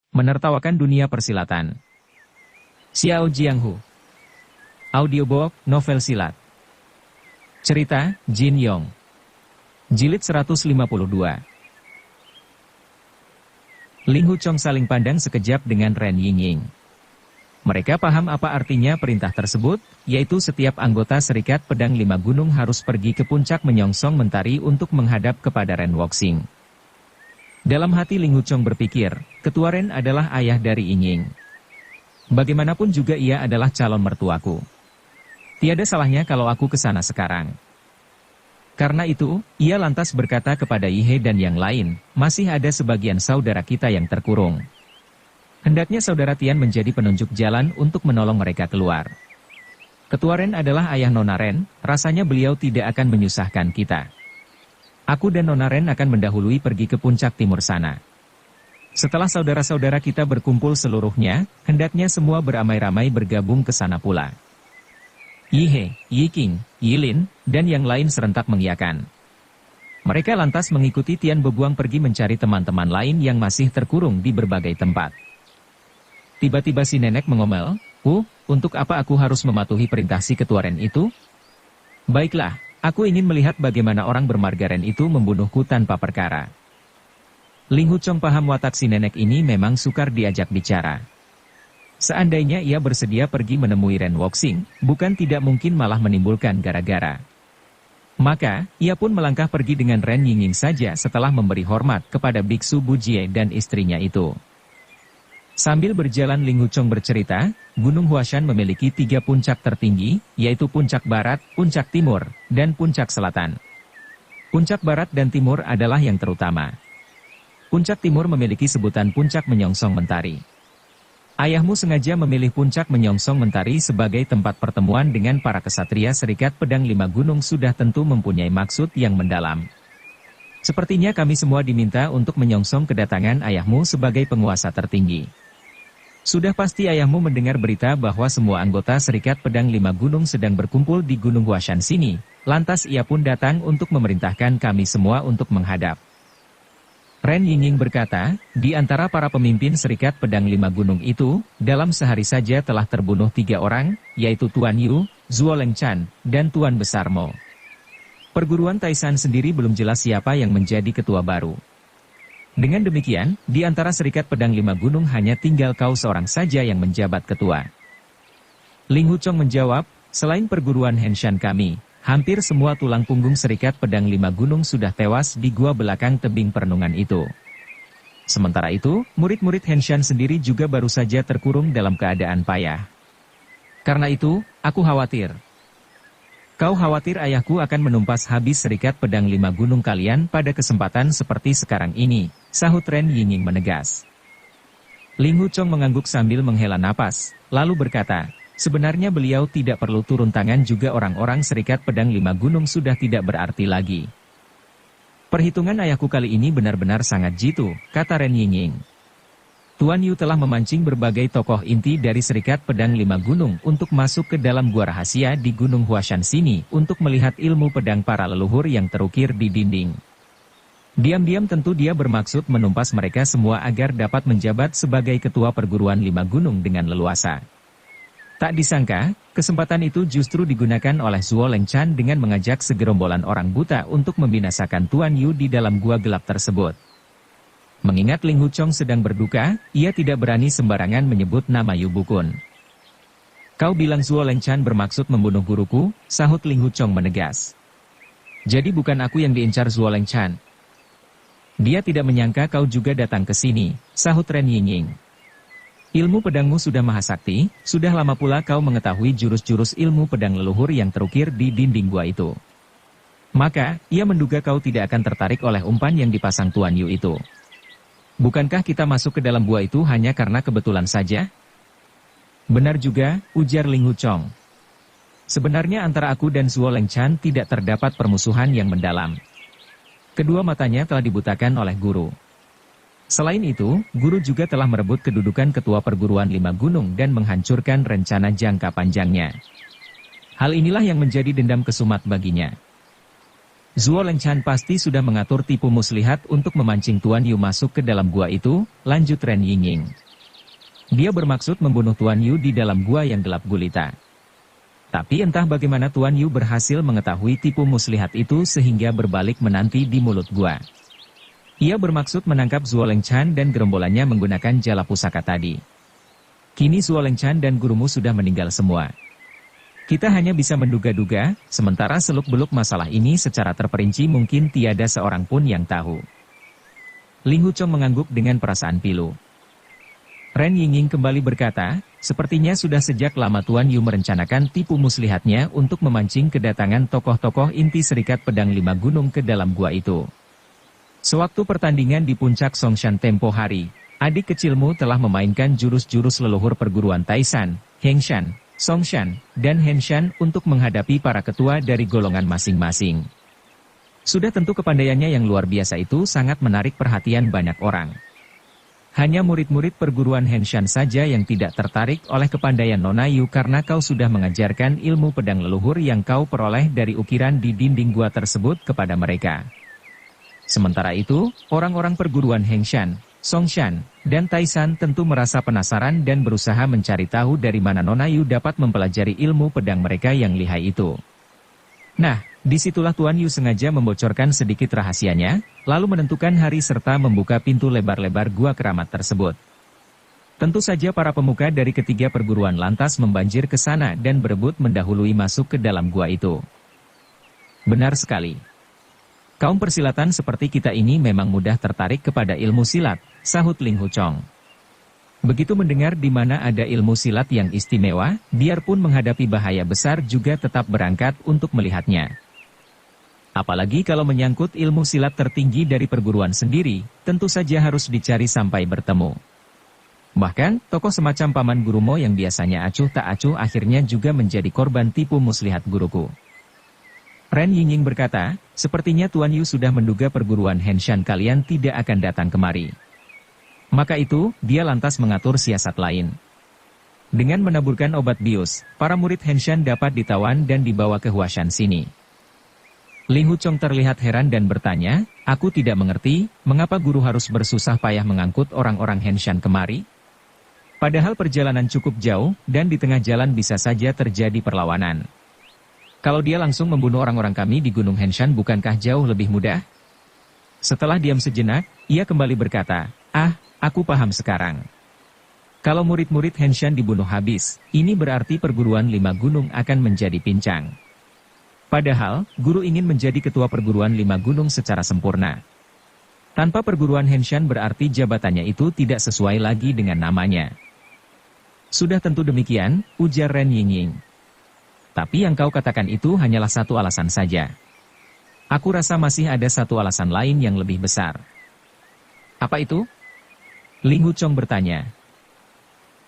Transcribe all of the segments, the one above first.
Menertawakan dunia persilatan. Xiao Jianghu. Audiobook, novel silat. Cerita, Jin Yong. Jilid 152. Ling Huchong saling pandang sekejap dengan Ren Yingying. Mereka paham apa artinya perintah tersebut, yaitu setiap anggota Serikat Pedang Lima Gunung harus pergi ke puncak menyongsong mentari untuk menghadap kepada Ren Wuxing. Dalam hati Ling Huchong berpikir, Ketua Ren adalah ayah dari Yingying. Bagaimanapun juga ia adalah calon mertuaku. Tiada salahnya kalau aku ke sana sekarang. Karena itu, ia lantas berkata kepada Yihe dan yang lain, masih ada sebagian saudara kita yang terkurung. Hendaknya saudara Tian menjadi penunjuk jalan untuk menolong mereka keluar. Ketua Ren adalah ayah Nona Ren, rasanya beliau tidak akan menyusahkan kita. Aku dan Nona Ren akan mendahului pergi ke puncak timur sana. Setelah saudara-saudara kita berkumpul seluruhnya, hendaknya semua beramai-ramai bergabung ke sana pula. Yihe, Yiking, Yilin, dan yang lain serentak mengiyakan. Mereka lantas mengikuti Tian Bebuang pergi mencari teman-teman lain yang masih terkurung di berbagai tempat. Tiba-tiba si nenek mengomel, untuk apa aku harus mematuhi perintah si Ketua Ren itu? Baiklah, aku ingin melihat bagaimana orang bermarga Ren itu membunuhku tanpa perkara. Ling Huchong paham watak si nenek ini memang sukar diajak bicara. Seandainya ia bersedia pergi menemui Ren Wuxing, bukan tidak mungkin malah menimbulkan gara-gara. Maka, ia pun melangkah pergi dengan Ren Yingying saja setelah memberi hormat kepada Biksu Bujie dan istrinya itu. Sambil berjalan Ling Huchong bercerita, Gunung Huashan memiliki 3 puncak tertinggi, yaitu Puncak Barat, Puncak Timur, dan Puncak Selatan. Puncak Barat dan Timur adalah yang terutama. Puncak Timur memiliki sebutan Puncak Menyongsong Mentari. Ayahmu sengaja memilih Puncak Menyongsong Mentari sebagai tempat pertemuan dengan para kesatria Serikat Pedang Lima Gunung sudah tentu mempunyai maksud yang mendalam. Sepertinya kami semua diminta untuk menyongsong kedatangan ayahmu sebagai penguasa tertinggi. Sudah pasti ayahmu mendengar berita bahwa semua anggota Serikat Pedang Lima Gunung sedang berkumpul di Gunung Huashan sini, lantas ia pun datang untuk memerintahkan kami semua untuk menghadap. Ren Yingying berkata, di antara para pemimpin Serikat Pedang Lima Gunung itu, dalam sehari saja telah terbunuh 3 orang, yaitu Tuan Yu, Zuo Lengchan, dan Tuan Besar Mo. Perguruan Taishan sendiri belum jelas siapa yang menjadi ketua baru. Dengan demikian, di antara Serikat Pedang Lima Gunung hanya tinggal kau seorang saja yang menjabat ketua. Ling Huchong menjawab, selain perguruan Henshan kami, hampir semua tulang punggung Serikat Pedang Lima Gunung sudah tewas di gua belakang tebing perenungan itu. Sementara itu, murid-murid Henshan sendiri juga baru saja terkurung dalam keadaan payah. Karena itu, aku khawatir. Kau khawatir ayahku akan menumpas habis Serikat Pedang Lima Gunung kalian pada kesempatan seperti sekarang ini, sahut Ren Yingying menegas. Ling Huchong mengangguk sambil menghela napas, lalu berkata, sebenarnya beliau tidak perlu turun tangan juga orang-orang Serikat Pedang Lima Gunung sudah tidak berarti lagi. Perhitungan ayahku kali ini benar-benar sangat jitu, kata Ren Yingying. Tuan Yu telah memancing berbagai tokoh inti dari Serikat Pedang Lima Gunung untuk masuk ke dalam gua rahasia di Gunung Huashan sini untuk melihat ilmu pedang para leluhur yang terukir di dinding. Diam-diam tentu dia bermaksud menumpas mereka semua agar dapat menjabat sebagai ketua perguruan Lima Gunung dengan leluasa. Tak disangka, kesempatan itu justru digunakan oleh Zuo Lengchan dengan mengajak segerombolan orang buta untuk membinasakan Tuan Yu di dalam gua gelap tersebut. Mengingat Ling Huchong sedang berduka, ia tidak berani sembarangan menyebut nama Yu Bukun. Kau bilang Zuo Lengchan bermaksud membunuh guruku, sahut Ling Huchong menegas. Jadi bukan aku yang diincar Zuo Lengchan. Dia tidak menyangka kau juga datang ke sini, sahut Ren Yingying. Ilmu pedangmu sudah mahasakti, sudah lama pula kau mengetahui jurus-jurus ilmu pedang leluhur yang terukir di dinding gua itu. Maka, ia menduga kau tidak akan tertarik oleh umpan yang dipasang Tuan Yu itu. Bukankah kita masuk ke dalam gua itu hanya karena kebetulan saja? Benar juga, ujar Ling Huchong. Sebenarnya antara aku dan Zuo Lengchan tidak terdapat permusuhan yang mendalam. Kedua matanya telah dibutakan oleh guru. Selain itu, guru juga telah merebut kedudukan ketua perguruan Lima Gunung dan menghancurkan rencana jangka panjangnya. Hal inilah yang menjadi dendam kesumat baginya. Zuo Lengchan pasti sudah mengatur tipu muslihat untuk memancing Tuan Yu masuk ke dalam gua itu, lanjut Ren Yingying. Dia bermaksud membunuh Tuan Yu di dalam gua yang gelap gulita. Tapi entah bagaimana Tuan Yu berhasil mengetahui tipu muslihat itu sehingga berbalik menanti di mulut gua. Ia bermaksud menangkap Zuo Lengchan dan gerombolannya menggunakan jala pusaka tadi. Kini Zuo Lengchan dan gurumu sudah meninggal semua. Kita hanya bisa menduga-duga, sementara seluk-beluk masalah ini secara terperinci mungkin tiada seorang pun yang tahu. Ling Huchong mengangguk dengan perasaan pilu. Ren Yingying kembali berkata, sepertinya sudah sejak lama Tuan Yu merencanakan tipu muslihatnya untuk memancing kedatangan tokoh-tokoh inti Serikat Pedang Lima Gunung ke dalam gua itu. Sewaktu pertandingan di puncak Songshan tempo hari, adik kecilmu telah memainkan jurus-jurus leluhur perguruan Taishan, Hengshan, Songshan, dan Henshan untuk menghadapi para ketua dari golongan masing-masing. Sudah tentu kepandaiannya yang luar biasa itu sangat menarik perhatian banyak orang. Hanya murid-murid perguruan Henshan saja yang tidak tertarik oleh kepandaian Nona Yu karena kau sudah mengajarkan ilmu pedang leluhur yang kau peroleh dari ukiran di dinding gua tersebut kepada mereka. Sementara itu, orang-orang perguruan Hengshan, Songshan, dan Taishan tentu merasa penasaran dan berusaha mencari tahu dari mana Nona Yu dapat mempelajari ilmu pedang mereka yang lihai itu. Nah, disitulah Tuan Yu sengaja membocorkan sedikit rahasianya, lalu menentukan hari serta membuka pintu lebar-lebar gua keramat tersebut. Tentu saja para pemuka dari ketiga perguruan lantas membanjir ke sana dan berebut mendahului masuk ke dalam gua itu. Benar sekali. Kaum persilatan seperti kita ini memang mudah tertarik kepada ilmu silat, sahut Ling Huchong. Begitu mendengar di mana ada ilmu silat yang istimewa, biarpun menghadapi bahaya besar juga tetap berangkat untuk melihatnya. Apalagi kalau menyangkut ilmu silat tertinggi dari perguruan sendiri, tentu saja harus dicari sampai bertemu. Bahkan, tokoh semacam Paman Gurumo yang biasanya acuh tak acuh akhirnya juga menjadi korban tipu muslihat guruku. Ren Yingying berkata, sepertinya Tuan Yu sudah menduga perguruan Henshan kalian tidak akan datang kemari. Maka itu, dia lantas mengatur siasat lain. Dengan menaburkan obat bius, para murid Henshan dapat ditawan dan dibawa ke Huashan sini. Ling Huchong terlihat heran dan bertanya, aku tidak mengerti, mengapa guru harus bersusah payah mengangkut orang-orang Henshan kemari? Padahal perjalanan cukup jauh, dan di tengah jalan bisa saja terjadi perlawanan. Kalau dia langsung membunuh orang-orang kami di Gunung Henshan bukankah jauh lebih mudah? Setelah diam sejenak, ia kembali berkata, aku paham sekarang. Kalau murid-murid Henshan dibunuh habis, ini berarti perguruan Lima Gunung akan menjadi pincang. Padahal, guru ingin menjadi ketua perguruan Lima Gunung secara sempurna. Tanpa perguruan Henshan berarti jabatannya itu tidak sesuai lagi dengan namanya. Sudah tentu demikian, ujar Ren Yingying. Tapi yang kau katakan itu hanyalah satu alasan saja. Aku rasa masih ada satu alasan lain yang lebih besar. Apa itu? Ling Huchong bertanya.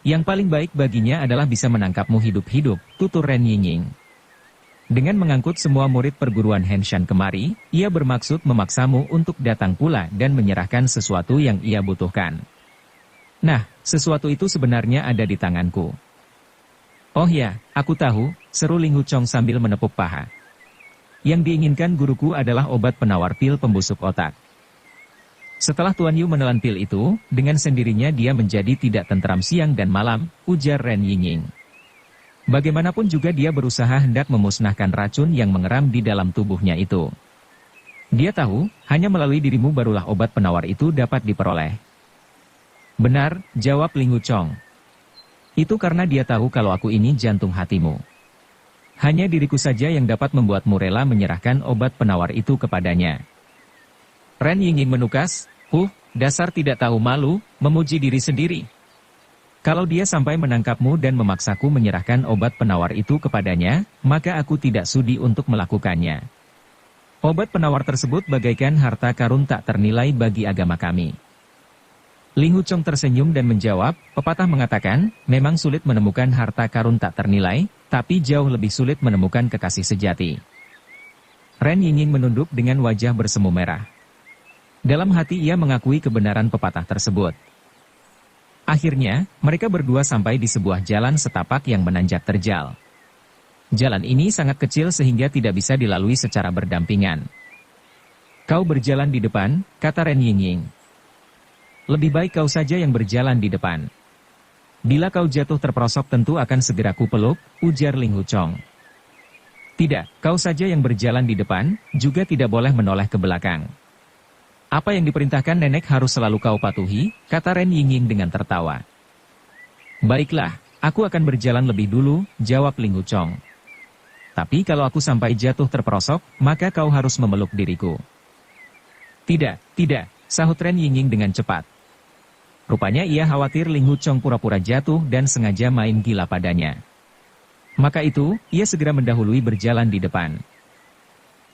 Yang paling baik baginya adalah bisa menangkapmu hidup-hidup, tutur Ren Yingying. Dengan mengangkut semua murid perguruan Henshan kemari, ia bermaksud memaksamu untuk datang pula dan menyerahkan sesuatu yang ia butuhkan. Nah, sesuatu itu sebenarnya ada di tanganku. Oh ya, aku tahu, seru Ling Huchong sambil menepuk paha. Yang diinginkan guruku adalah obat penawar pil pembusuk otak. Setelah Tuan Yu menelan pil itu, dengan sendirinya dia menjadi tidak tentram siang dan malam, ujar Ren Yingying. Bagaimanapun juga dia berusaha hendak memusnahkan racun yang mengeram di dalam tubuhnya itu. Dia tahu, hanya melalui dirimu barulah obat penawar itu dapat diperoleh. Benar, jawab Ling Huchong. Itu karena dia tahu kalau aku ini jantung hatimu. Hanya diriku saja yang dapat membuatmu rela menyerahkan obat penawar itu kepadanya. Ren Yingying menukas, dasar tidak tahu malu, memuji diri sendiri. Kalau dia sampai menangkapmu dan memaksaku menyerahkan obat penawar itu kepadanya, maka aku tidak sudi untuk melakukannya. Obat penawar tersebut bagaikan harta karun tak ternilai bagi agama kami. Ling Huchong tersenyum dan menjawab, pepatah mengatakan, memang sulit menemukan harta karun tak ternilai, tapi jauh lebih sulit menemukan kekasih sejati. Ren Yingying menunduk dengan wajah bersemu merah. Dalam hati ia mengakui kebenaran pepatah tersebut. Akhirnya, mereka berdua sampai di sebuah jalan setapak yang menanjak terjal. Jalan ini sangat kecil sehingga tidak bisa dilalui secara berdampingan. Kau berjalan di depan, kata Ren Yingying. Lebih baik kau saja yang berjalan di depan. Bila kau jatuh terperosok tentu akan segera kupeluk, ujar Ling Huchong. Tidak, kau saja yang berjalan di depan, juga tidak boleh menoleh ke belakang. Apa yang diperintahkan nenek harus selalu kau patuhi, kata Ren Yingying dengan tertawa. Baiklah, aku akan berjalan lebih dulu, jawab Ling Huchong. Tapi kalau aku sampai jatuh terperosok, maka kau harus memeluk diriku. Tidak, sahut Ren Yingying dengan cepat. Rupanya ia khawatir Ling Huchong pura-pura jatuh dan sengaja main gila padanya. Maka itu, ia segera mendahului berjalan di depan.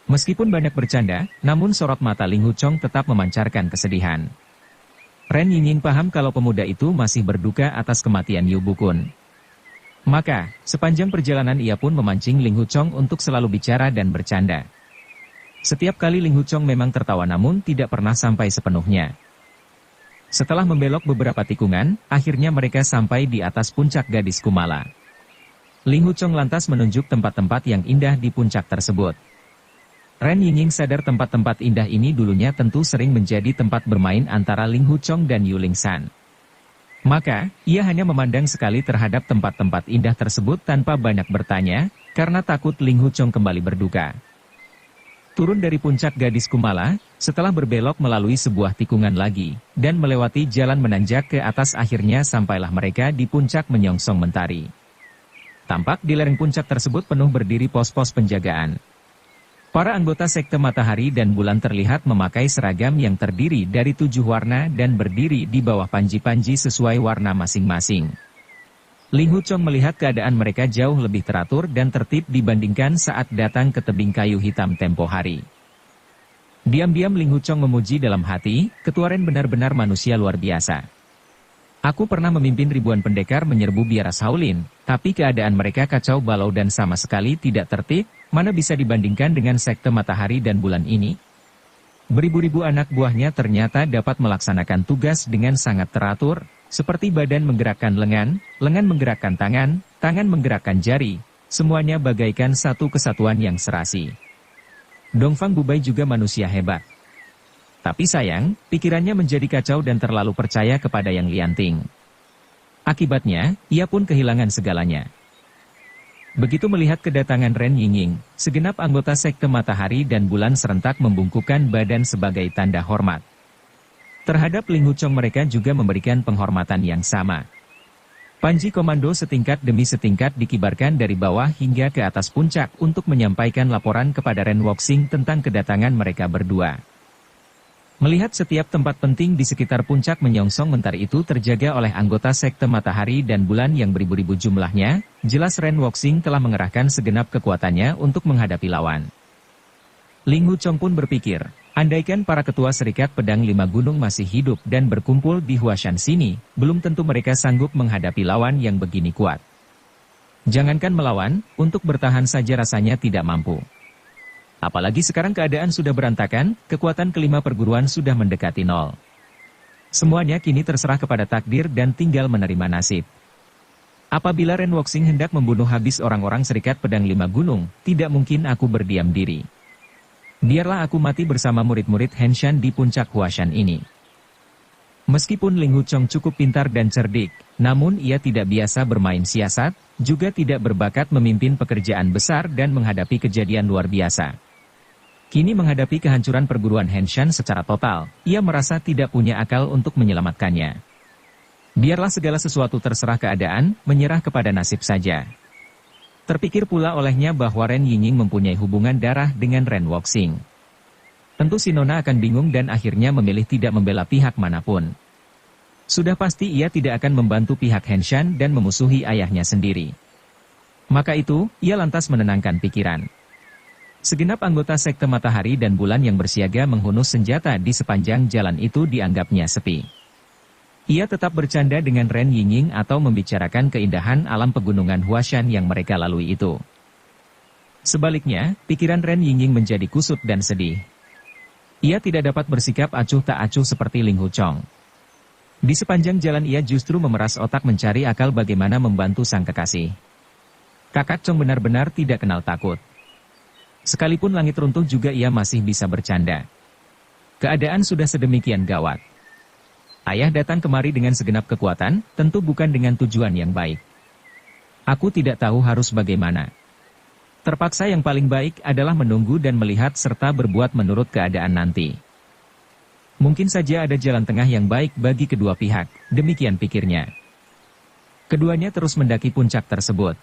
Meskipun banyak bercanda, namun sorot mata Ling Huchong tetap memancarkan kesedihan. Ren Yingying paham kalau pemuda itu masih berduka atas kematian Yu Bukun. Maka, sepanjang perjalanan ia pun memancing Ling Huchong untuk selalu bicara dan bercanda. Setiap kali Ling Huchong memang tertawa namun tidak pernah sampai sepenuhnya. Setelah membelok beberapa tikungan, akhirnya mereka sampai di atas puncak Gadis Kumala. Ling Huchong lantas menunjuk tempat-tempat yang indah di puncak tersebut. Ren Yingying sadar tempat-tempat indah ini dulunya tentu sering menjadi tempat bermain antara Ling Huchong dan Yu Lingsan. Maka, ia hanya memandang sekali terhadap tempat-tempat indah tersebut tanpa banyak bertanya, karena takut Ling Huchong kembali berduka. Turun dari puncak Gadis Kumala, setelah berbelok melalui sebuah tikungan lagi, dan melewati jalan menanjak ke atas akhirnya sampailah mereka di puncak Menyongsong Mentari. Tampak di lereng puncak tersebut penuh berdiri pos-pos penjagaan. Para anggota Sekte Matahari dan Bulan terlihat memakai seragam yang terdiri dari 7 warna dan berdiri di bawah panji-panji sesuai warna masing-masing. Ling Huchong melihat keadaan mereka jauh lebih teratur dan tertib dibandingkan saat datang ke tebing kayu hitam tempo hari. Diam-diam Ling Huchong memuji dalam hati, Ketua Ren benar-benar manusia luar biasa. Aku pernah memimpin ribuan pendekar menyerbu biara Shaolin, tapi keadaan mereka kacau balau dan sama sekali tidak tertib, mana bisa dibandingkan dengan Sekte Matahari dan Bulan ini? Beribu-ribu anak buahnya ternyata dapat melaksanakan tugas dengan sangat teratur, seperti badan menggerakkan lengan, lengan menggerakkan tangan, tangan menggerakkan jari, semuanya bagaikan satu kesatuan yang serasi. Dongfang Bubai juga manusia hebat. Tapi sayang, pikirannya menjadi kacau dan terlalu percaya kepada Yang Lianting. Akibatnya, ia pun kehilangan segalanya. Begitu melihat kedatangan Ren Yingying, segenap anggota Sekte Matahari dan Bulan serentak membungkukkan badan sebagai tanda hormat. Terhadap Ling Huchong mereka juga memberikan penghormatan yang sama. Panji komando setingkat demi setingkat dikibarkan dari bawah hingga ke atas puncak untuk menyampaikan laporan kepada Ren Wuxing tentang kedatangan mereka berdua. Melihat setiap tempat penting di sekitar puncak Menyongsong Mentari itu terjaga oleh anggota Sekte Matahari dan Bulan yang beribu-ribu jumlahnya, jelas Ren Wuxing telah mengerahkan segenap kekuatannya untuk menghadapi lawan. Ling Huchong pun berpikir, andaikan para ketua Serikat Pedang Lima Gunung masih hidup dan berkumpul di Huashan sini, belum tentu mereka sanggup menghadapi lawan yang begini kuat. Jangankan melawan, untuk bertahan saja rasanya tidak mampu. Apalagi sekarang keadaan sudah berantakan, kekuatan kelima perguruan sudah mendekati nol. Semuanya kini terserah kepada takdir dan tinggal menerima nasib. Apabila Ren Wuxing hendak membunuh habis orang-orang Serikat Pedang Lima Gunung, tidak mungkin aku berdiam diri. Biarlah aku mati bersama murid-murid Henshan di puncak Huashan ini. Meskipun Ling Huchong cukup pintar dan cerdik, namun ia tidak biasa bermain siasat, juga tidak berbakat memimpin pekerjaan besar dan menghadapi kejadian luar biasa. Kini menghadapi kehancuran perguruan Henshan secara total, ia merasa tidak punya akal untuk menyelamatkannya. Biarlah segala sesuatu terserah keadaan, menyerah kepada nasib saja. Terpikir pula olehnya bahwa Ren Yingying mempunyai hubungan darah dengan Ren Wuxing. Tentu si Nona akan bingung dan akhirnya memilih tidak membela pihak manapun. Sudah pasti ia tidak akan membantu pihak Henshan dan memusuhi ayahnya sendiri. Maka itu, ia lantas menenangkan pikiran. Segenap anggota Sekte Matahari dan Bulan yang bersiaga menghunus senjata di sepanjang jalan itu dianggapnya sepi. Ia tetap bercanda dengan Ren Yingying atau membicarakan keindahan alam pegunungan Huashan yang mereka lalui itu. Sebaliknya, pikiran Ren Yingying menjadi kusut dan sedih. Ia tidak dapat bersikap acuh tak acuh seperti Ling Huchong. Di sepanjang jalan ia justru memeras otak mencari akal bagaimana membantu sang kekasih. Kakak Chong benar-benar tidak kenal takut. Sekalipun langit runtuh juga ia masih bisa bercanda. Keadaan sudah sedemikian gawat. Ayah datang kemari dengan segenap kekuatan, tentu bukan dengan tujuan yang baik. Aku tidak tahu harus bagaimana. Terpaksa yang paling baik adalah menunggu dan melihat serta berbuat menurut keadaan nanti. Mungkin saja ada jalan tengah yang baik bagi kedua pihak, demikian pikirnya. Keduanya terus mendaki puncak tersebut.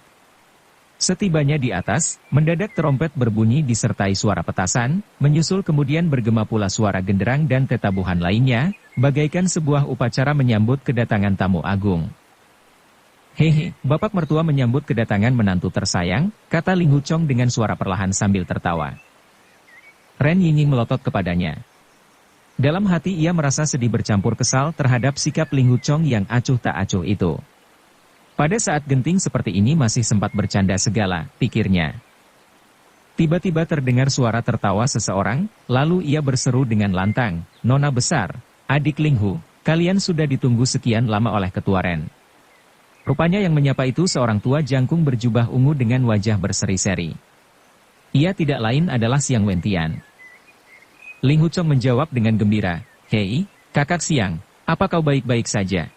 Setibanya di atas, mendadak terompet berbunyi disertai suara petasan, menyusul kemudian bergema pula suara genderang dan tetabuhan lainnya, bagaikan sebuah upacara menyambut kedatangan tamu agung. Hehe, bapak mertua menyambut kedatangan menantu tersayang, kata Ling Huchong dengan suara perlahan sambil tertawa. Ren Yingying melotot kepadanya. Dalam hati ia merasa sedih bercampur kesal terhadap sikap Ling Huchong yang acuh tak acuh itu. Pada saat genting seperti ini masih sempat bercanda segala, pikirnya. Tiba-tiba terdengar suara tertawa seseorang, lalu ia berseru dengan lantang, "Nona besar, adik Ling Hu, kalian sudah ditunggu sekian lama oleh ketua Ren." Rupanya yang menyapa itu seorang tua jangkung berjubah ungu dengan wajah berseri-seri. Ia tidak lain adalah Siang Wentian. Ling Huchong menjawab dengan gembira, "Hei, kakak Siang, apa kau baik-baik saja?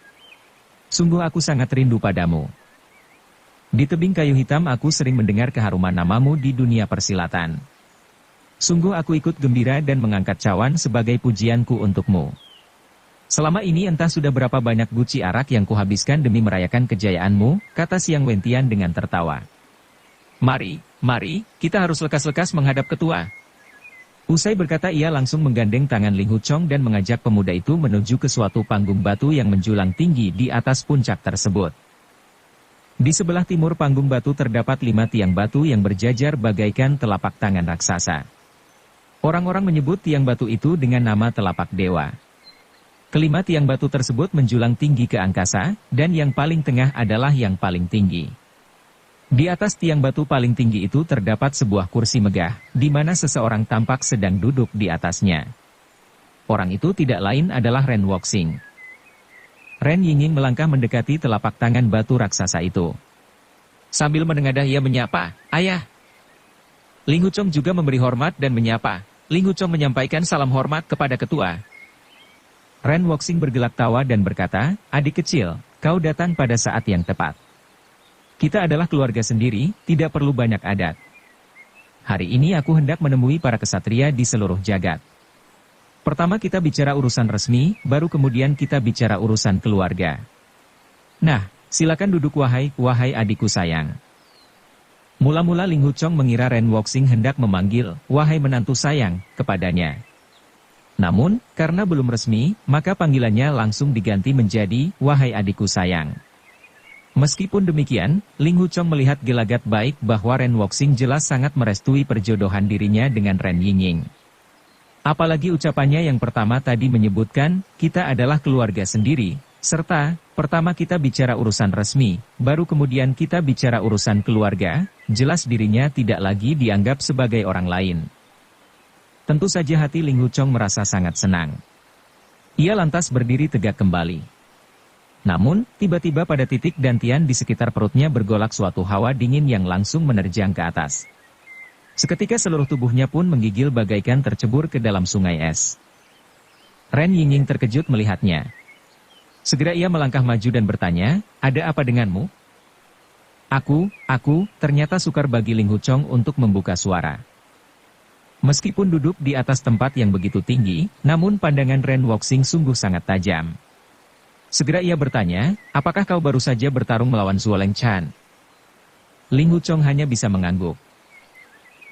Sungguh aku sangat rindu padamu. Di tebing kayu hitam aku sering mendengar keharuman namamu di dunia persilatan. Sungguh aku ikut gembira dan mengangkat cawan sebagai pujianku untukmu. Selama ini entah sudah berapa banyak guci arak yang kuhabiskan demi merayakan kejayaanmu," kata Siang Wentian dengan tertawa. Mari, kita harus lekas-lekas menghadap ketua." Usai berkata ia langsung menggandeng tangan Ling Huchong dan mengajak pemuda itu menuju ke suatu panggung batu yang menjulang tinggi di atas puncak tersebut. Di sebelah timur panggung batu terdapat 5 tiang batu yang berjajar bagaikan telapak tangan raksasa. Orang-orang menyebut tiang batu itu dengan nama telapak dewa. Kelima tiang batu tersebut menjulang tinggi ke angkasa, dan yang paling tengah adalah yang paling tinggi. Di atas tiang batu paling tinggi itu terdapat sebuah kursi megah, di mana seseorang tampak sedang duduk di atasnya. Orang itu tidak lain adalah Ren Wuxing. Ren Yingying melangkah mendekati telapak tangan batu raksasa itu. Sambil menengadah ia menyapa, "Ayah." Ling Huchong juga memberi hormat dan menyapa. Ling Huchong menyampaikan salam hormat kepada ketua. Ren Wuxing bergelak tawa dan berkata, "Adik kecil, kau datang pada saat yang tepat. Kita adalah keluarga sendiri, tidak perlu banyak adat. Hari ini aku hendak menemui para kesatria di seluruh jagat. Pertama kita bicara urusan resmi, baru kemudian kita bicara urusan keluarga. Nah, silakan duduk wahai adikku sayang." Mula-mula Ling Huchong mengira Ren Wuxing hendak memanggil, "Wahai menantu sayang," kepadanya. Namun, karena belum resmi, maka panggilannya langsung diganti menjadi, "Wahai adikku sayang." Meskipun demikian, Ling Huchong melihat gelagat baik bahwa Ren Wuxing jelas sangat merestui perjodohan dirinya dengan Ren Yingying. Apalagi ucapannya yang pertama tadi menyebutkan, "Kita adalah keluarga sendiri," serta, "Pertama kita bicara urusan resmi, baru kemudian kita bicara urusan keluarga," jelas dirinya tidak lagi dianggap sebagai orang lain. Tentu saja hati Ling Huchong merasa sangat senang. Ia lantas berdiri tegak kembali. Namun, tiba-tiba pada titik dantian di sekitar perutnya bergolak suatu hawa dingin yang langsung menerjang ke atas. Seketika seluruh tubuhnya pun menggigil bagaikan tercebur ke dalam sungai es. Ren Yingying terkejut melihatnya. Segera ia melangkah maju dan bertanya, "Ada apa denganmu?" Aku, ternyata sukar bagi Ling Huchong untuk membuka suara. Meskipun duduk di atas tempat yang begitu tinggi, namun pandangan Ren Wuxing sungguh sangat tajam. Segera ia bertanya, "Apakah kau baru saja bertarung melawan Zuo Lengchan?" Ling Huchong hanya bisa mengangguk.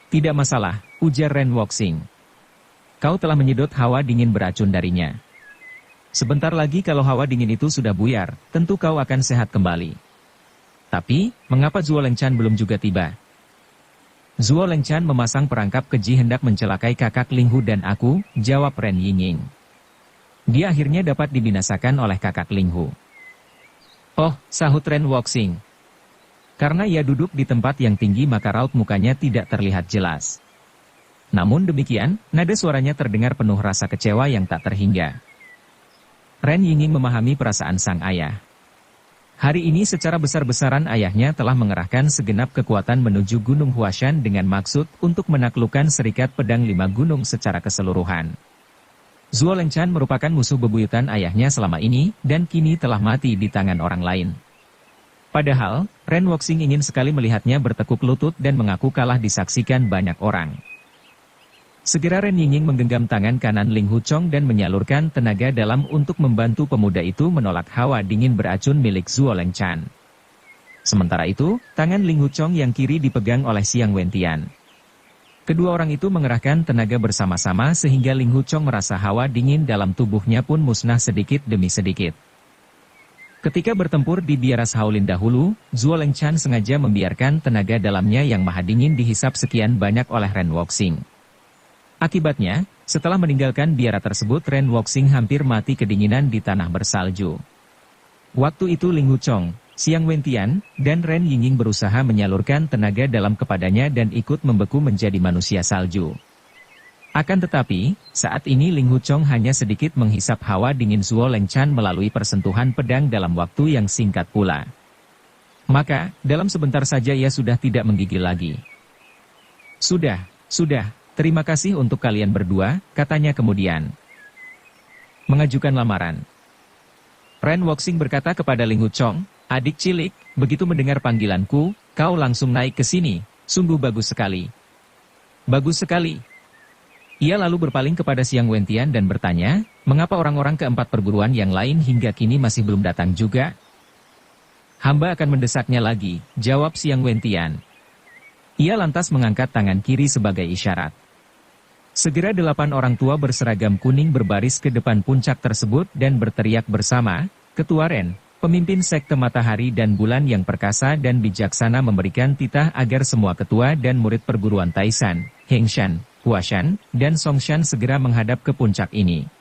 "Tidak masalah," ujar Ren Wuxing. "Kau telah menyedot hawa dingin beracun darinya. Sebentar lagi kalau hawa dingin itu sudah buyar, tentu kau akan sehat kembali. Tapi, mengapa Zuo Lengchan belum juga tiba?" "Zuo Lengchan memasang perangkap keji hendak mencelakai kakak Ling Hu dan aku," jawab Ren Yingying. "Dia akhirnya dapat dibinasakan oleh kakak Ling Hu." "Oh," sahut Ren Wuxing. Karena ia duduk di tempat yang tinggi maka raut mukanya tidak terlihat jelas. Namun demikian, nada suaranya terdengar penuh rasa kecewa yang tak terhingga. Ren Yingying memahami perasaan sang ayah. Hari ini secara besar-besaran ayahnya telah mengerahkan segenap kekuatan menuju Gunung Huashan dengan maksud untuk menaklukkan Serikat Pedang Lima Gunung secara keseluruhan. Zuo Lengchan merupakan musuh bebuyutan ayahnya selama ini, dan kini telah mati di tangan orang lain. Padahal, Ren Wuxing ingin sekali melihatnya bertekuk lutut dan mengaku kalah disaksikan banyak orang. Segera Ren Yingying menggenggam tangan kanan Ling Huchong dan menyalurkan tenaga dalam untuk membantu pemuda itu menolak hawa dingin beracun milik Zuo Lengchan. Sementara itu, tangan Ling Huchong yang kiri dipegang oleh Xiang Wentian. Kedua orang itu mengerahkan tenaga bersama-sama sehingga Ling Huchong merasa hawa dingin dalam tubuhnya pun musnah sedikit demi sedikit. Ketika bertempur di biara Shaolin dahulu, Zuo Lengchan sengaja membiarkan tenaga dalamnya yang maha dingin dihisap sekian banyak oleh Ren Wuxing. Akibatnya, setelah meninggalkan biara tersebut Ren Wuxing hampir mati kedinginan di tanah bersalju. Waktu itu Ling Huchong, Xiang Wentian, dan Ren Yingying berusaha menyalurkan tenaga dalam kepadanya dan ikut membeku menjadi manusia salju. Akan tetapi, saat ini Ling Huchong hanya sedikit menghisap hawa dingin Zuo Lengchan melalui persentuhan pedang dalam waktu yang singkat pula. Maka, dalam sebentar saja ia sudah tidak menggigil lagi. Sudah, terima kasih untuk kalian berdua, katanya kemudian. Mengajukan lamaran. Ren Wuxing berkata kepada Ling Huchong, "Adik cilik, begitu mendengar panggilanku, kau langsung naik ke sini, sungguh bagus sekali." Bagus sekali. Ia lalu berpaling kepada Xiang Wentian dan bertanya, "Mengapa orang-orang keempat perguruan yang lain hingga kini masih belum datang juga?" "Hamba akan mendesaknya lagi," jawab Xiang Wentian. Ia lantas mengangkat tangan kiri sebagai isyarat. Segera 8 orang tua berseragam kuning berbaris ke depan puncak tersebut dan berteriak bersama, "Ketua Ren, pemimpin sekte matahari dan bulan yang perkasa dan bijaksana memberikan titah agar semua ketua dan murid perguruan Taishan, Hengshan, Huashan, dan Songshan segera menghadap ke puncak ini.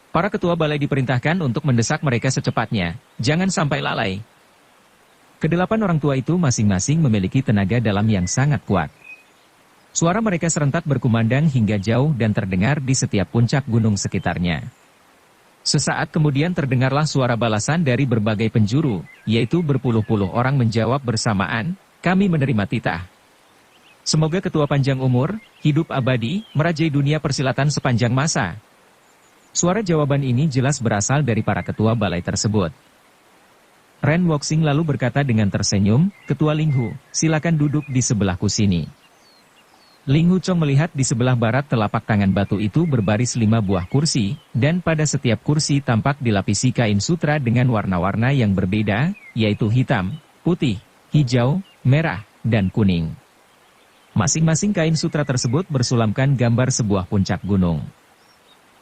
Para ketua balai diperintahkan untuk mendesak mereka secepatnya, jangan sampai lalai." Kedelapan orang tua itu masing-masing memiliki tenaga dalam yang sangat kuat. Suara mereka serentak berkumandang hingga jauh dan terdengar di setiap puncak gunung sekitarnya. Sesaat kemudian terdengarlah suara balasan dari berbagai penjuru, yaitu berpuluh-puluh orang menjawab bersamaan, "Kami menerima titah. Semoga ketua panjang umur, hidup abadi, merajai dunia persilatan sepanjang masa." Suara jawaban ini jelas berasal dari para ketua balai tersebut. Ren Wuxing lalu berkata dengan tersenyum, "Ketua Linghu, silakan duduk di sebelahku sini." Ling Huchong melihat di sebelah barat telapak tangan batu itu berbaris 5 buah kursi, dan pada setiap kursi tampak dilapisi kain sutra dengan warna-warna yang berbeda, yaitu hitam, putih, hijau, merah, dan kuning. Masing-masing kain sutra tersebut bersulamkan gambar sebuah puncak gunung.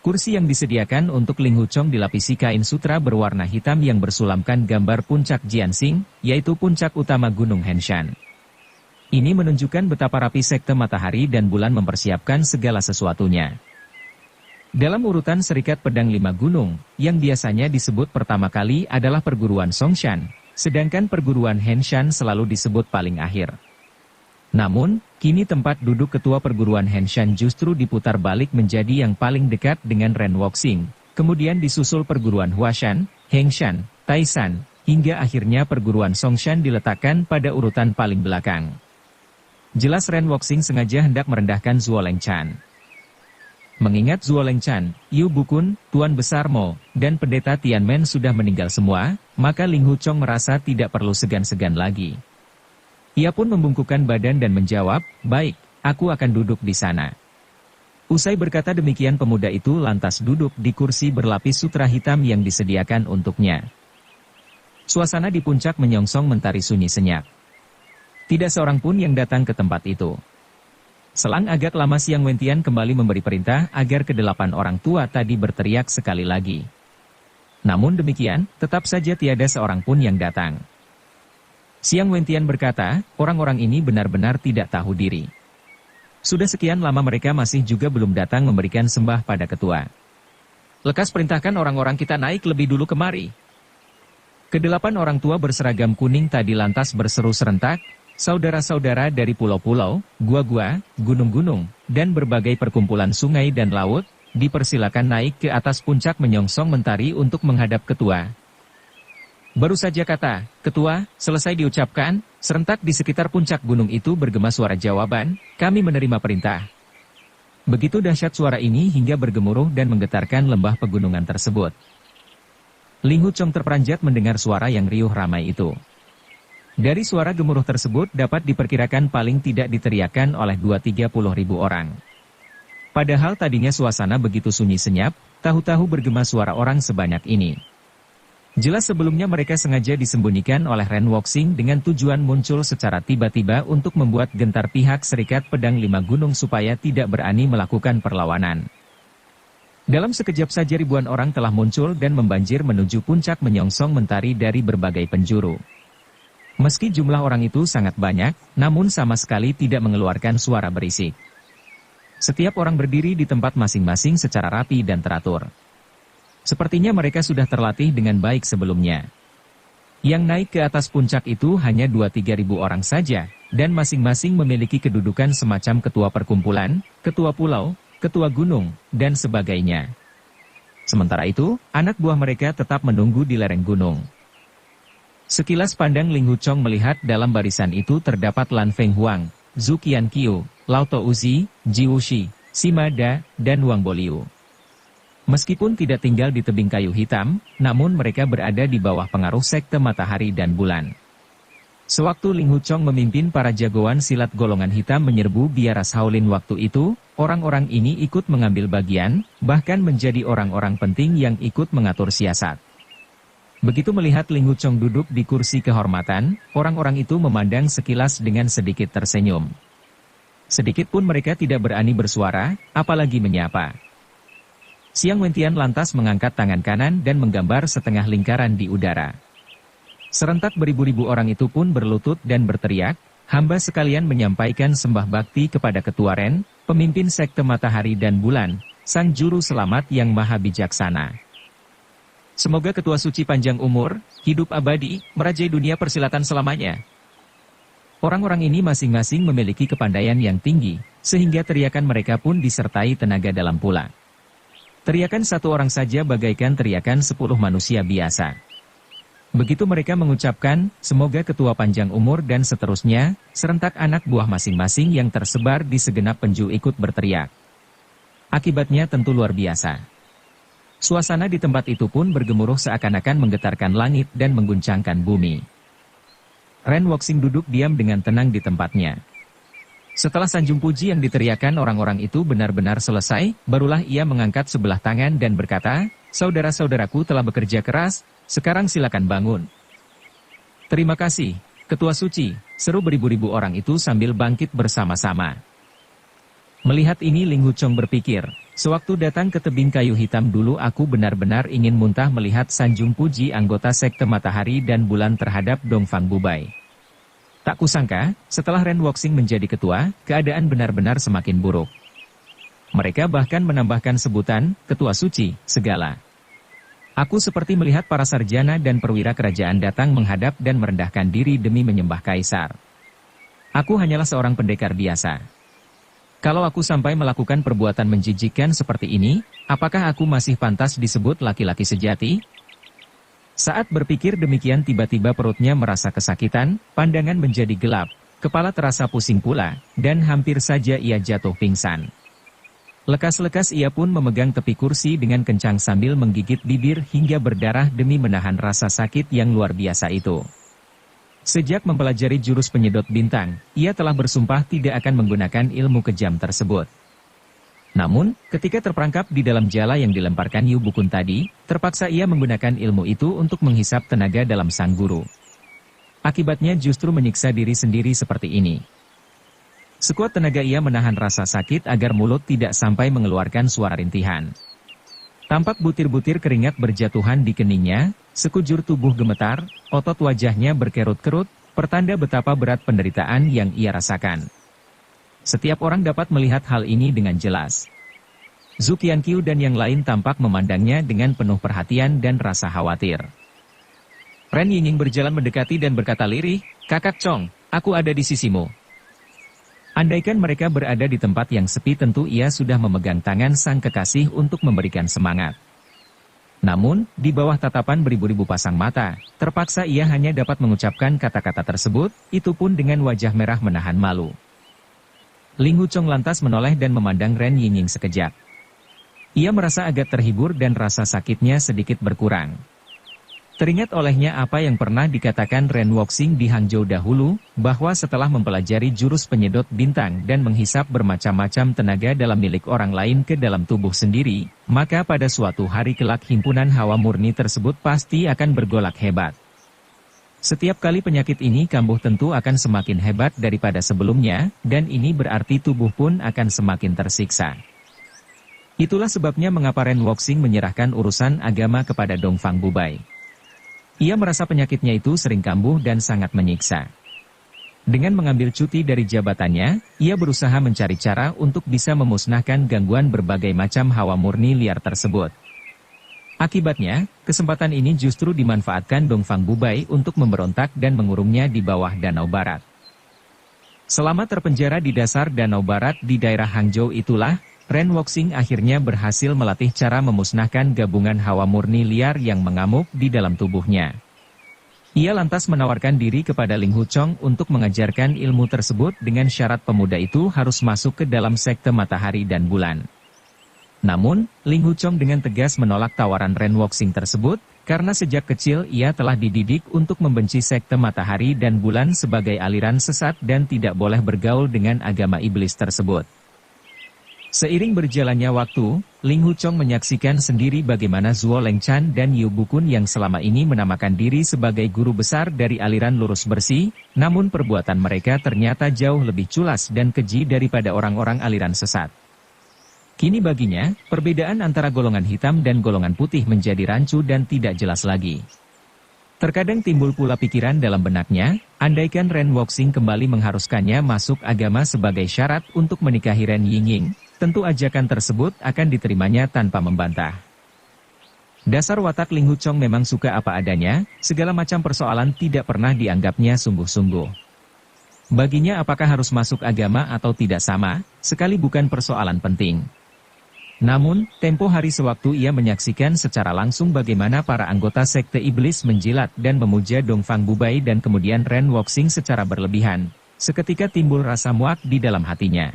Kursi yang disediakan untuk Ling Huchong dilapisi kain sutra berwarna hitam yang bersulamkan gambar puncak Jianxing, yaitu puncak utama Gunung Henshan. Ini menunjukkan betapa rapi sekte matahari dan bulan mempersiapkan segala sesuatunya. Dalam urutan serikat pedang 5 gunung, yang biasanya disebut pertama kali adalah perguruan Songshan, sedangkan perguruan Henshan selalu disebut paling akhir. Namun, kini tempat duduk ketua perguruan Henshan justru diputar balik menjadi yang paling dekat dengan Ren Wuxing, kemudian disusul perguruan Huashan, Hengshan, Taishan, hingga akhirnya perguruan Songshan diletakkan pada urutan paling belakang. Jelas Ren Wuxing sengaja hendak merendahkan Zuo Lengchan. Mengingat Zuo Lengchan, Yu Bukun, Tuan Besar Mo, dan Pendeta Tianmen sudah meninggal semua, maka Ling Huchong merasa tidak perlu segan-segan lagi. Ia pun membungkukkan badan dan menjawab, "Baik, aku akan duduk di sana." Usai berkata demikian pemuda itu lantas duduk di kursi berlapis sutra hitam yang disediakan untuknya. Suasana di puncak menyongsong mentari sunyi senyap. Tidak seorang pun yang datang ke tempat itu. Selang agak lama Xiang Wentian kembali memberi perintah agar ke-8 orang tua tadi berteriak sekali lagi. Namun demikian, tetap saja tiada seorang pun yang datang. Xiang Wentian berkata, orang-orang ini benar-benar tidak tahu diri. Sudah sekian lama mereka masih juga belum datang memberikan sembah pada ketua. Lekas perintahkan orang-orang kita naik lebih dulu kemari. Ke-8 orang tua berseragam kuning tadi lantas berseru serentak, "Saudara-saudara dari pulau-pulau, gua-gua, gunung-gunung, dan berbagai perkumpulan sungai dan laut, dipersilakan naik ke atas puncak menyongsong mentari untuk menghadap ketua." Baru saja kata, "Ketua," selesai diucapkan, serentak di sekitar puncak gunung itu bergema suara jawaban, "Kami menerima perintah." Begitu dahsyat suara ini hingga bergemuruh dan menggetarkan lembah pegunungan tersebut. Ling Hu Chong terperanjat mendengar suara yang riuh ramai itu. Dari suara gemuruh tersebut dapat diperkirakan paling tidak diteriakkan oleh 2-30 ribu orang. Padahal tadinya suasana begitu sunyi senyap, tahu-tahu bergema suara orang sebanyak ini. Jelas sebelumnya mereka sengaja disembunyikan oleh Ren Wuxing dengan tujuan muncul secara tiba-tiba untuk membuat gentar pihak Serikat Pedang Lima Gunung supaya tidak berani melakukan perlawanan. Dalam sekejap saja ribuan orang telah muncul dan membanjir menuju puncak menyongsong mentari dari berbagai penjuru. Meski jumlah orang itu sangat banyak, namun sama sekali tidak mengeluarkan suara berisik. Setiap orang berdiri di tempat masing-masing secara rapi dan teratur. Sepertinya mereka sudah terlatih dengan baik sebelumnya. Yang naik ke atas puncak itu hanya 2-3 ribu orang saja, dan masing-masing memiliki kedudukan semacam ketua perkumpulan, ketua pulau, ketua gunung, dan sebagainya. Sementara itu, anak buah mereka tetap menunggu di lereng gunung. Sekilas pandang Ling Hu Chong melihat dalam barisan itu terdapat Lan Feng Huang, Zhu Qianqiu, Lao Touzi, Ji Wuxi, Sima Da, dan Wang Boliu. Meskipun tidak tinggal di tebing kayu hitam, namun mereka berada di bawah pengaruh sekte matahari dan bulan. Sewaktu Ling Hu Chong memimpin para jagoan silat golongan hitam menyerbu biara Shaolin waktu itu, orang-orang ini ikut mengambil bagian, bahkan menjadi orang-orang penting yang ikut mengatur siasat. Begitu melihat Ling Hu Chong duduk di kursi kehormatan, orang-orang itu memandang sekilas dengan sedikit tersenyum. Sedikit pun mereka tidak berani bersuara, apalagi menyapa. Xiang Wentian lantas mengangkat tangan kanan dan menggambar setengah lingkaran di udara. Serentak beribu-ribu orang itu pun berlutut dan berteriak, hamba sekalian menyampaikan sembah bakti kepada Ketua Ren, pemimpin sekte matahari dan bulan, sang juru selamat yang maha bijaksana. Semoga Ketua Suci panjang umur, hidup abadi, merajai dunia persilatan selamanya. Orang-orang ini masing-masing memiliki kepandaian yang tinggi, sehingga teriakan mereka pun disertai tenaga dalam pula. Teriakan satu orang saja bagaikan teriakan 10 manusia biasa. Begitu mereka mengucapkan, semoga ketua panjang umur dan seterusnya, serentak anak buah masing-masing yang tersebar di segenap penjuru ikut berteriak. Akibatnya tentu luar biasa. Suasana di tempat itu pun bergemuruh seakan-akan menggetarkan langit dan mengguncangkan bumi. Ren Wuxing duduk diam dengan tenang di tempatnya. Setelah sanjung puji yang diteriakan orang-orang itu benar-benar selesai, barulah ia mengangkat sebelah tangan dan berkata, saudara-saudaraku telah bekerja keras, sekarang silakan bangun. Terima kasih, Ketua Suci, seru beribu-ribu orang itu sambil bangkit bersama-sama. Melihat ini Ling Hu Chong berpikir, sewaktu datang ke tebing kayu hitam dulu aku benar-benar ingin muntah melihat sanjung puji anggota sekte matahari dan bulan terhadap Dongfang Bubai. Tak kusangka, setelah Ren Wuxing menjadi ketua, keadaan benar-benar semakin buruk. Mereka bahkan menambahkan sebutan, Ketua Suci, segala. Aku seperti melihat para sarjana dan perwira kerajaan datang menghadap dan merendahkan diri demi menyembah kaisar. Aku hanyalah seorang pendekar biasa. Kalau aku sampai melakukan perbuatan menjijikkan seperti ini, apakah aku masih pantas disebut laki-laki sejati? Saat berpikir demikian tiba-tiba perutnya merasa kesakitan, pandangan menjadi gelap, kepala terasa pusing pula, dan hampir saja ia jatuh pingsan. Lekas-lekas ia pun memegang tepi kursi dengan kencang sambil menggigit bibir hingga berdarah demi menahan rasa sakit yang luar biasa itu. Sejak mempelajari jurus penyedot bintang, ia telah bersumpah tidak akan menggunakan ilmu kejam tersebut. Namun, ketika terperangkap di dalam jala yang dilemparkan Yu Bukun tadi, terpaksa ia menggunakan ilmu itu untuk menghisap tenaga dalam sang guru. Akibatnya justru menyiksa diri sendiri seperti ini. Sekuat tenaga ia menahan rasa sakit agar mulut tidak sampai mengeluarkan suara rintihan. Tampak butir-butir keringat berjatuhan di keningnya, sekujur tubuh gemetar, otot wajahnya berkerut-kerut, pertanda betapa berat penderitaan yang ia rasakan. Setiap orang dapat melihat hal ini dengan jelas. Zhu Qianqiu dan yang lain tampak memandangnya dengan penuh perhatian dan rasa khawatir. Ren Yingning berjalan mendekati dan berkata lirih, Kakak Chong, aku ada di sisimu. Andaikan mereka berada di tempat yang sepi tentu ia sudah memegang tangan sang kekasih untuk memberikan semangat. Namun, di bawah tatapan beribu-ribu pasang mata, terpaksa ia hanya dapat mengucapkan kata-kata tersebut, itu pun dengan wajah merah menahan malu. Ling Huchong lantas menoleh dan memandang Ren Yingying sekejap. Ia merasa agak terhibur dan rasa sakitnya sedikit berkurang. Teringat olehnya apa yang pernah dikatakan Ren Wuxing di Hangzhou dahulu, bahwa setelah mempelajari jurus penyedot bintang dan menghisap bermacam-macam tenaga dalam milik orang lain ke dalam tubuh sendiri, maka pada suatu hari kelak himpunan hawa murni tersebut pasti akan bergolak hebat. Setiap kali penyakit ini kambuh tentu akan semakin hebat daripada sebelumnya, dan ini berarti tubuh pun akan semakin tersiksa. Itulah sebabnya mengapa Ren Wuxing menyerahkan urusan agama kepada Dongfang Bubai. Ia merasa penyakitnya itu sering kambuh dan sangat menyiksa. Dengan mengambil cuti dari jabatannya, ia berusaha mencari cara untuk bisa memusnahkan gangguan berbagai macam hawa murni liar tersebut. Akibatnya, kesempatan ini justru dimanfaatkan Dongfang Bubai untuk memberontak dan mengurungnya di bawah Danau Barat. Selama terpenjara di dasar Danau Barat di daerah Hangzhou itulah, Ren Wuxing akhirnya berhasil melatih cara memusnahkan gabungan hawa murni liar yang mengamuk di dalam tubuhnya. Ia lantas menawarkan diri kepada Ling Huchong untuk mengajarkan ilmu tersebut dengan syarat pemuda itu harus masuk ke dalam sekte matahari dan bulan. Namun, Ling Huchong dengan tegas menolak tawaran Ren Wuxing tersebut, karena sejak kecil ia telah dididik untuk membenci sekte matahari dan bulan sebagai aliran sesat dan tidak boleh bergaul dengan agama iblis tersebut. Seiring berjalannya waktu, Ling Huchong menyaksikan sendiri bagaimana Zuo Lengchan dan Yu Bukun yang selama ini menamakan diri sebagai guru besar dari aliran lurus bersih, namun perbuatan mereka ternyata jauh lebih culas dan keji daripada orang-orang aliran sesat. Kini baginya, perbedaan antara golongan hitam dan golongan putih menjadi rancu dan tidak jelas lagi. Terkadang timbul pula pikiran dalam benaknya, andaikan Ren Wuxing kembali mengharuskannya masuk agama sebagai syarat untuk menikahi Ren Yingying, tentu ajakan tersebut akan diterimanya tanpa membantah. Dasar watak Ling Huchong memang suka apa adanya, segala macam persoalan tidak pernah dianggapnya sungguh-sungguh. Baginya apakah harus masuk agama atau tidak sama, sekali bukan persoalan penting. Namun, tempo hari sewaktu ia menyaksikan secara langsung bagaimana para anggota sekte iblis menjilat dan memuja Dongfang Bubai dan kemudian Ren Wuxing secara berlebihan. Seketika timbul rasa muak di dalam hatinya.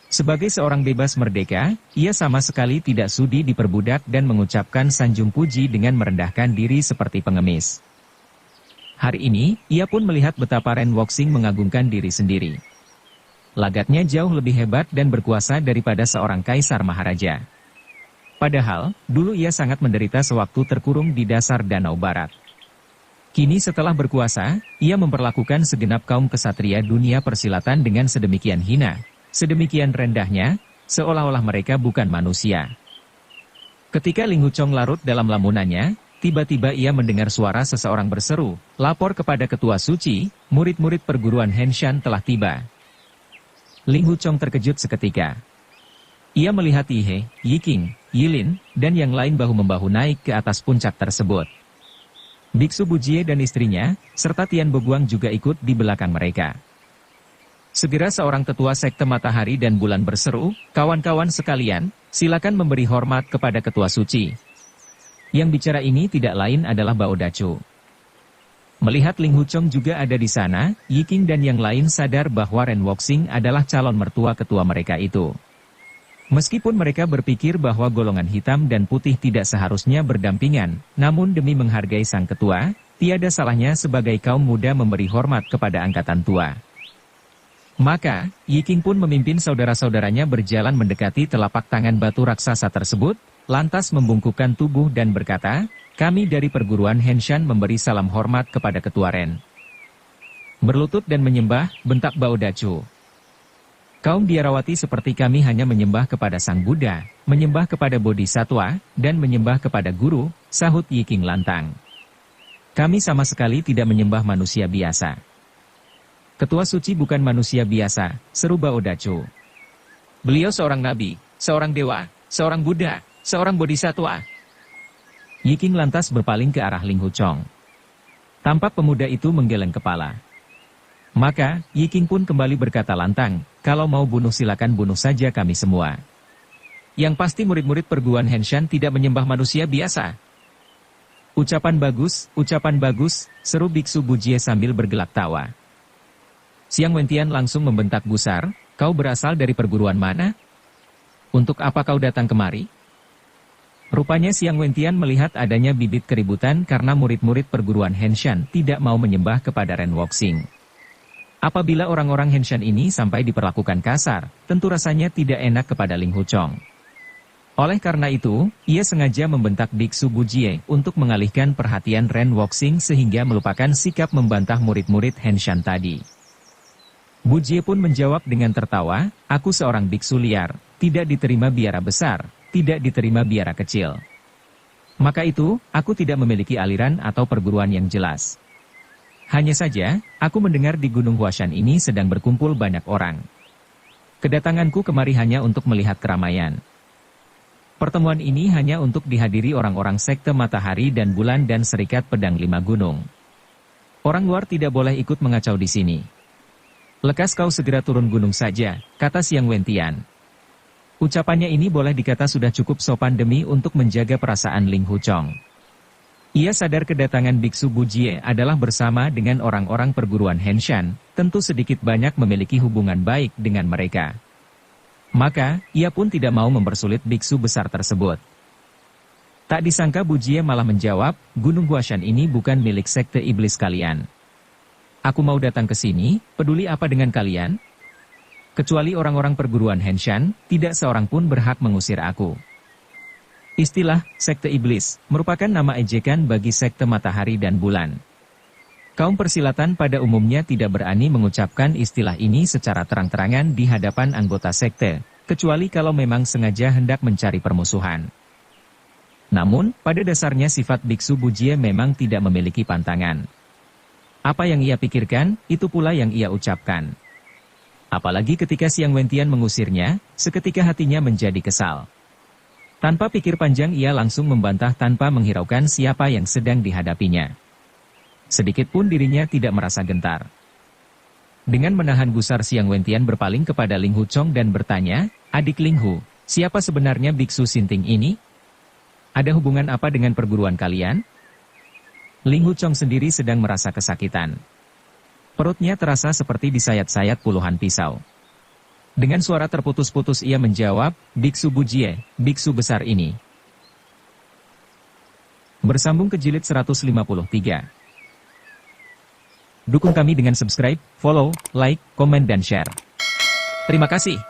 Sebagai seorang bebas merdeka, ia sama sekali tidak sudi diperbudak dan mengucapkan sanjung puji dengan merendahkan diri seperti pengemis. Hari ini, ia pun melihat betapa Ren Wuxing mengagungkan diri sendiri. Lagatnya jauh lebih hebat dan berkuasa daripada seorang kaisar maharaja. Padahal, dulu ia sangat menderita sewaktu terkurung di dasar Danau Barat. Kini setelah berkuasa, ia memperlakukan segenap kaum kesatria dunia persilatan dengan sedemikian hina, sedemikian rendahnya, seolah-olah mereka bukan manusia. Ketika Ling Huchong larut dalam lamunannya, tiba-tiba ia mendengar suara seseorang berseru, "Lapor kepada Ketua Suci, murid-murid perguruan Henshan telah tiba." Ling Huchong terkejut seketika. Ia melihat Yihe, Yiking, Yilin, dan yang lain bahu-membahu naik ke atas puncak tersebut. Biksu Bujie dan istrinya, serta Tian Boguang juga ikut di belakang mereka. Segera seorang tetua sekte matahari dan bulan berseru, "Kawan-kawan sekalian, silakan memberi hormat kepada Ketua Suci." Yang bicara ini tidak lain adalah Bao Dacu. Melihat Ling Huchong juga ada di sana, Yiking dan yang lain sadar bahwa Ren Wuxing adalah calon mertua ketua mereka itu. Meskipun mereka berpikir bahwa golongan hitam dan putih tidak seharusnya berdampingan, namun demi menghargai sang ketua, tiada salahnya sebagai kaum muda memberi hormat kepada angkatan tua. Maka, Yiking pun memimpin saudara-saudaranya berjalan mendekati telapak tangan batu raksasa tersebut, lantas membungkukkan tubuh dan berkata, "Kami dari perguruan Henshan memberi salam hormat kepada Ketua Ren." Berlutut dan menyembah, bentak Bao Dacu. "Kaum biarawati seperti kami hanya menyembah kepada Sang Buddha, menyembah kepada Bodhisatwa, dan menyembah kepada Guru," sahut Yiking lantang. "Kami sama sekali tidak menyembah manusia biasa." "Ketua Suci bukan manusia biasa," seru Bao Dacu. "Beliau seorang nabi, seorang dewa, seorang Buddha, seorang Bodhisatwa." Yiking lantas berpaling ke arah Ling Huchong. Tampak pemuda itu menggeleng kepala. Maka, Yiking pun kembali berkata lantang, "Kalau mau bunuh silakan bunuh saja kami semua. Yang pasti murid-murid perguruan Henshan tidak menyembah manusia biasa." Ucapan bagus, seru Biksu Bujie sambil bergelak tawa. Siang Wentian langsung membentak gusar, Kau berasal dari perguruan mana? Untuk apa kau datang kemari? Rupanya Xiang Wentian melihat adanya bibit keributan karena murid-murid perguruan Henshan tidak mau menyembah kepada Ren Wuxing. Apabila orang-orang Henshan ini sampai diperlakukan kasar, tentu rasanya tidak enak kepada Ling Huchong. Oleh karena itu, ia sengaja membentak Biksu Bujie untuk mengalihkan perhatian Ren Wuxing sehingga melupakan sikap membantah murid-murid Henshan tadi. Bujie pun menjawab dengan tertawa, aku seorang biksu liar, tidak diterima biara besar, tidak diterima biara kecil. Maka itu, aku tidak memiliki aliran atau perguruan yang jelas. Hanya saja, aku mendengar di Gunung Huashan ini sedang berkumpul banyak orang. Kedatanganku kemari hanya untuk melihat keramaian. Pertemuan ini hanya untuk dihadiri orang-orang sekte Matahari dan Bulan dan Serikat Pedang Lima Gunung. Orang luar tidak boleh ikut mengacau di sini. Lekas kau segera turun gunung saja, kata Xiang Wentian. Ucapannya ini boleh dikata sudah cukup sopan demi untuk menjaga perasaan Ling Huchong. Ia sadar kedatangan Biksu Bujie adalah bersama dengan orang-orang perguruan Henshan, tentu sedikit banyak memiliki hubungan baik dengan mereka. Maka, ia pun tidak mau mempersulit biksu besar tersebut. Tak disangka Bujie malah menjawab, Gunung Huashan ini bukan milik sekte iblis kalian. Aku mau datang ke sini, peduli apa dengan kalian? Kecuali orang-orang perguruan Henshan, tidak seorang pun berhak mengusir aku. Istilah, sekte iblis, merupakan nama ejekan bagi sekte Matahari dan Bulan. Kaum persilatan pada umumnya tidak berani mengucapkan istilah ini secara terang-terangan di hadapan anggota sekte, kecuali kalau memang sengaja hendak mencari permusuhan. Namun, pada dasarnya sifat Biksu Bujie memang tidak memiliki pantangan. Apa yang ia pikirkan, itu pula yang ia ucapkan. Apalagi ketika Xiang Wentian mengusirnya, seketika hatinya menjadi kesal. Tanpa pikir panjang ia langsung membantah tanpa menghiraukan siapa yang sedang dihadapinya. Sedikit pun dirinya tidak merasa gentar. Dengan menahan gusar Xiang Wentian berpaling kepada Ling Huchong dan bertanya, adik Ling Hu, siapa sebenarnya Biksu Sinting ini? Ada hubungan apa dengan perguruan kalian? Ling Huchong sendiri sedang merasa kesakitan. Perutnya terasa seperti disayat-sayat puluhan pisau. Dengan suara terputus-putus ia menjawab, Biksu Bujie, biksu besar ini. Bersambung ke jilid 153. Dukung kami dengan subscribe, follow, like, komen dan share. Terima kasih.